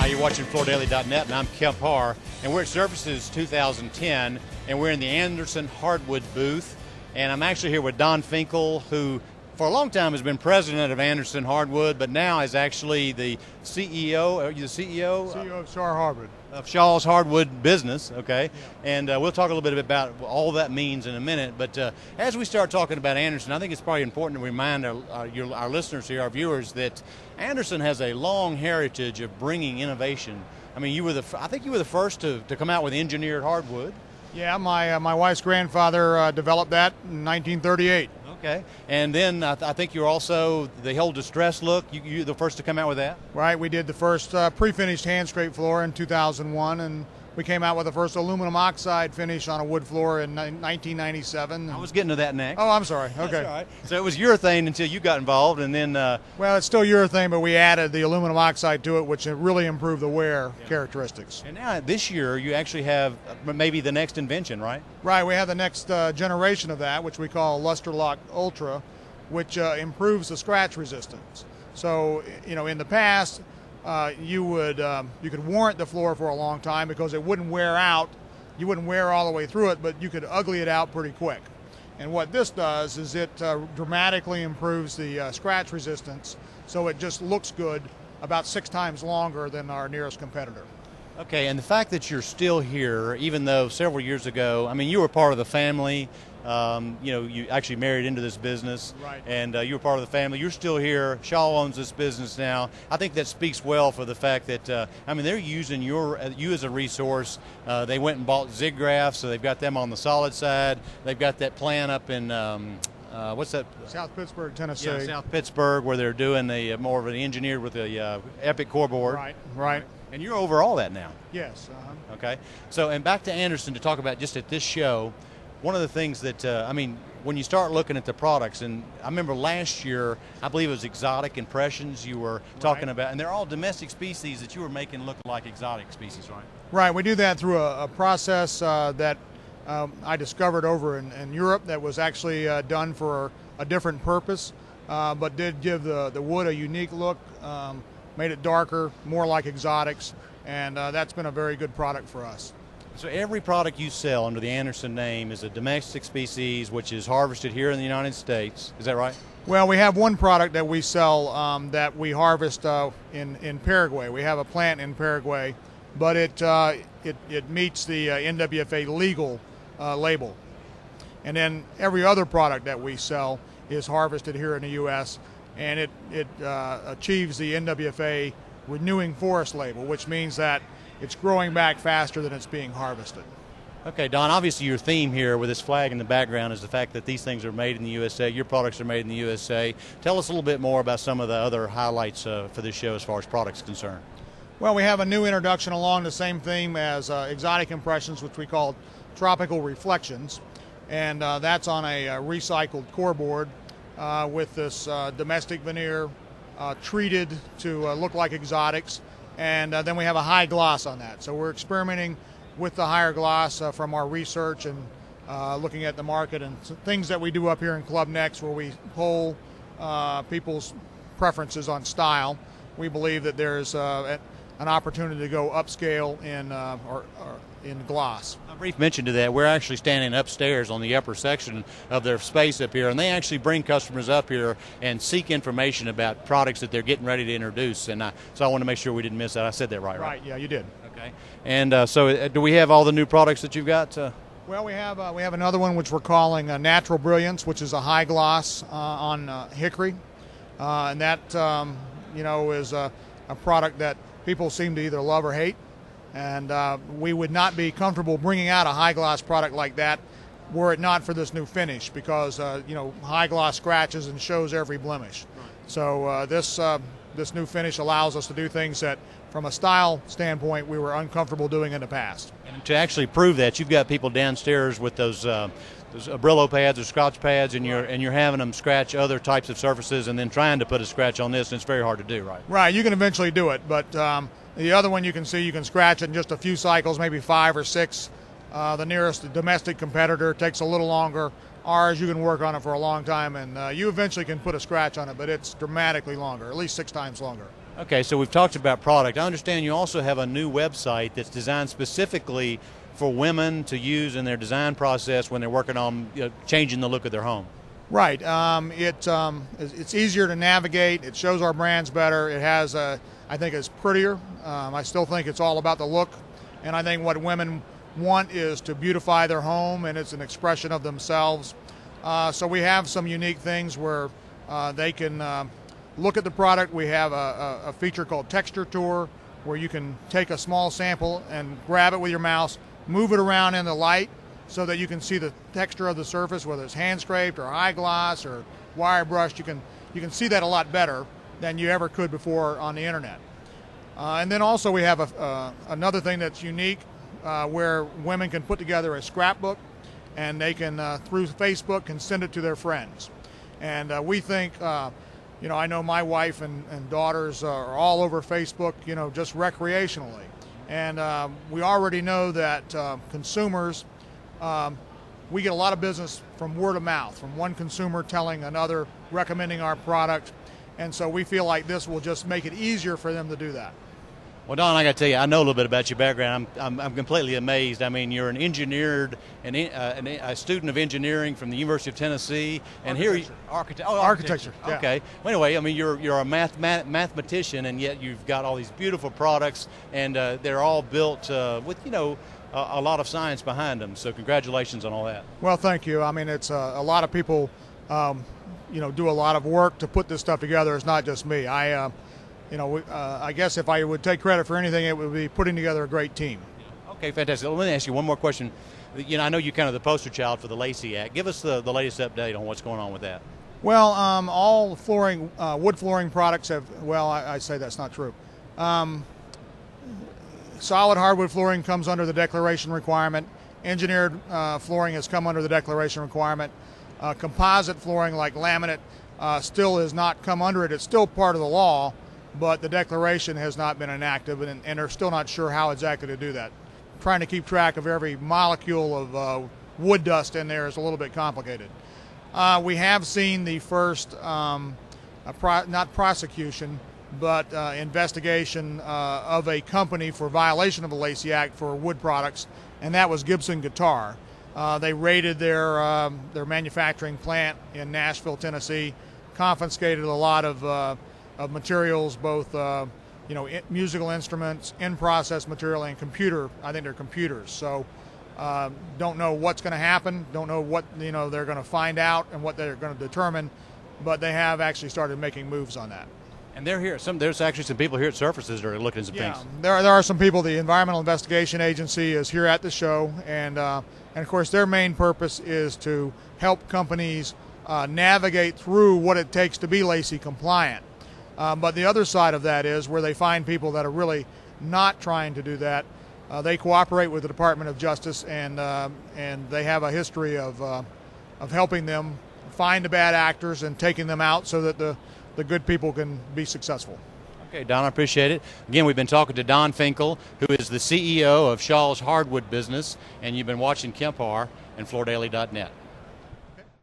You're watching FloorDaily.net, and I'm Kemp Harr, and we're at Surfaces 2010, and we're in the Anderson Hardwood booth, and I'm actually here with Don Finkell, who for a long time has been president of Anderson Hardwood, but now is actually the CEO. Are you the CEO? CEO of Shaw Hardwood. Of Shaw's Hardwood business, okay? Yeah. And we'll talk a little bit about all that means in a minute, but as we start talking about Anderson, I think it's probably important to remind our listeners here, our viewers, that Anderson has a long heritage of bringing innovation. I mean, I think you were the first to come out with engineered hardwood. Yeah, my wife's grandfather developed that in 1938. Okay, and then I think you're also the whole distress look. You're the first to come out with that. Right, we did the first pre-finished hand scrape floor in 2001, and we came out with the first aluminum oxide finish on a wood floor in 1997. I was getting to that next. Oh, I'm sorry. Okay. That's all right. So it was urethane until you got involved, and then. Well, it's still urethane, but we added the aluminum oxide to it, which really improved the wear characteristics. And now this year you actually have maybe the next invention, right? Right. We have the next generation of that, which we call Lustre Lock Ultra, which improves the scratch resistance. So, in the past, you could warrant the floor for a long time because it wouldn't wear out. You wouldn't wear all the way through it, but you could ugly it out pretty quick. And what this does is it dramatically improves the scratch resistance, so it just looks good about 6 times longer than our nearest competitor. Okay, and the fact that you're still here, even though several years ago, I mean, you were part of the family. You actually married into this business, right. And you were part of the family. You're still here. Shaw owns this business now. I think that speaks well for the fact that they're using you as a resource. They went and bought Zig Graphs, so they've got them on the solid side. They've got that plant up in what's that? South Pittsburgh, Tennessee. Yeah, South Pittsburgh, where they're doing the more of an engineered with the Epic core board. Right. And you're over all that now. Yes. Okay. So, and back to Anderson to talk about just at this show. One of the things that, when you start looking at the products, and I remember last year, I believe it was exotic impressions you were talking about, and they're all domestic species that you were making look like exotic species, right? Right, we do that through a process that I discovered over in Europe that was actually done for a different purpose, but did give the wood a unique look, made it darker, more like exotics, and that's been a very good product for us. So every product you sell under the Anderson name is a domestic species which is harvested here in the United States. Is that right? Well, we have one product that we sell that we harvest in Paraguay. We have a plant in Paraguay, but it meets the NWFA legal label. And then every other product that we sell is harvested here in the U.S., and it achieves the NWFA renewing forest label, which means that it's growing back faster than it's being harvested. Okay, Don, obviously your theme here with this flag in the background is the fact that these things are made in the USA, your products are made in the USA. Tell us a little bit more about some of the other highlights for this show as far as products concerned. Well, we have a new introduction along the same theme as exotic impressions, which we call tropical reflections, and that's on a recycled core board with this domestic veneer treated to look like exotics. And then we have a high gloss on that. So we're experimenting with the higher gloss from our research and looking at the market and things that we do up here in Club Next, where we poll people's preferences on style. We believe that there's an opportunity to go upscale in gloss. A brief mention to that, we're actually standing upstairs on the upper section of their space up here, and they actually bring customers up here and seek information about products that they're getting ready to introduce. And so I want to make sure we didn't miss that. I said that right? Right, yeah, you did. Okay. And so do we have all the new products that you've got? Well, we have another one which we're calling Natural Brilliance, which is a high gloss on hickory, and that is a product that people seem to either love or hate. And we would not be comfortable bringing out a high gloss product like that were it not for this new finish, because high gloss scratches and shows every blemish. Right. So this new finish allows us to do things that, from a style standpoint, we were uncomfortable doing in the past. And to actually prove that, you've got people downstairs with those Brillo pads or Scotch pads, and you're having them scratch other types of surfaces, and then trying to put a scratch on this, and it's very hard to do, right? Right. You can eventually do it, but the other one you can scratch it in just a few cycles, maybe 5 or 6. The nearest domestic competitor takes a little longer. Ours, you can work on it for a long time, and you eventually can put a scratch on it, but it's dramatically longer, at least 6 times longer. Okay, so we've talked about product. I understand you also have a new website that's designed specifically for women to use in their design process when they're working on changing the look of their home. Right. It's easier to navigate. It shows our brands better. It has, I think it's prettier. I still think it's all about the look. And I think what women want is to beautify their home, and it's an expression of themselves. So we have some unique things where they can look at the product. We have a feature called Texture Tour, where you can take a small sample and grab it with your mouse, move it around in the light so that you can see the texture of the surface, whether it's hand scraped or eye gloss or wire brushed. You can see that a lot better than you ever could before on the internet. And then also we have another thing that's unique where women can put together a scrapbook, and they can, through Facebook, can send it to their friends. And we think, I know my wife and daughters are all over Facebook, just recreationally. And we already know that consumers, we get a lot of business from word of mouth, from one consumer telling another, recommending our product. And so we feel like this will just make it easier for them to do that. Well, Don, I got to tell you, I know a little bit about your background. I'm completely amazed. I mean, you're an engineer, a student of engineering from the University of Tennessee, and architecture. Yeah. Okay. Well, anyway, I mean, you're a mathematician, and yet you've got all these beautiful products, and they're all built with a lot of science behind them. So congratulations on all that. Well, thank you. I mean, it's a lot of people, do a lot of work to put this stuff together. It's not just me. I guess if I would take credit for anything, it would be putting together a great team. Okay, fantastic. Let me ask you one more question. I know you're kind of the poster child for the Lacey Act. Give us the latest update on what's going on with that. Well, all flooring, wood flooring products have, I say that's not true. Solid hardwood flooring comes under the declaration requirement. Engineered flooring has come under the declaration requirement. Composite flooring like laminate still has not come under it. It's still part of the law, but the declaration has not been enacted, and they're still not sure how exactly to do that. Trying to keep track of every molecule of wood dust in there is a little bit complicated. We have seen the first, not prosecution, but investigation of a company for violation of the Lacey Act for wood products, and that was Gibson Guitar. They raided their manufacturing plant in Nashville, Tennessee, confiscated a lot of materials, both musical instruments, in-process material, and I think they're computers. So don't know what's going to happen, don't know what they're going to find out and what they're going to determine, but they have actually started making moves on that. And they're here. There's actually some people here at Surfaces that are looking at some things. There are some people. The Environmental Investigation Agency is here at the show, and of course their main purpose is to help companies navigate through what it takes to be Lacey compliant. But the other side of that is where they find people that are really not trying to do that. They cooperate with the Department of Justice, and they have a history of helping them find the bad actors and taking them out so that the good people can be successful. Okay, Don, I appreciate it. Again, we've been talking to Don Finkell, who is the CEO of Shaw's Hardwood business, and you've been watching Kemp Harr and FloorDaily.net.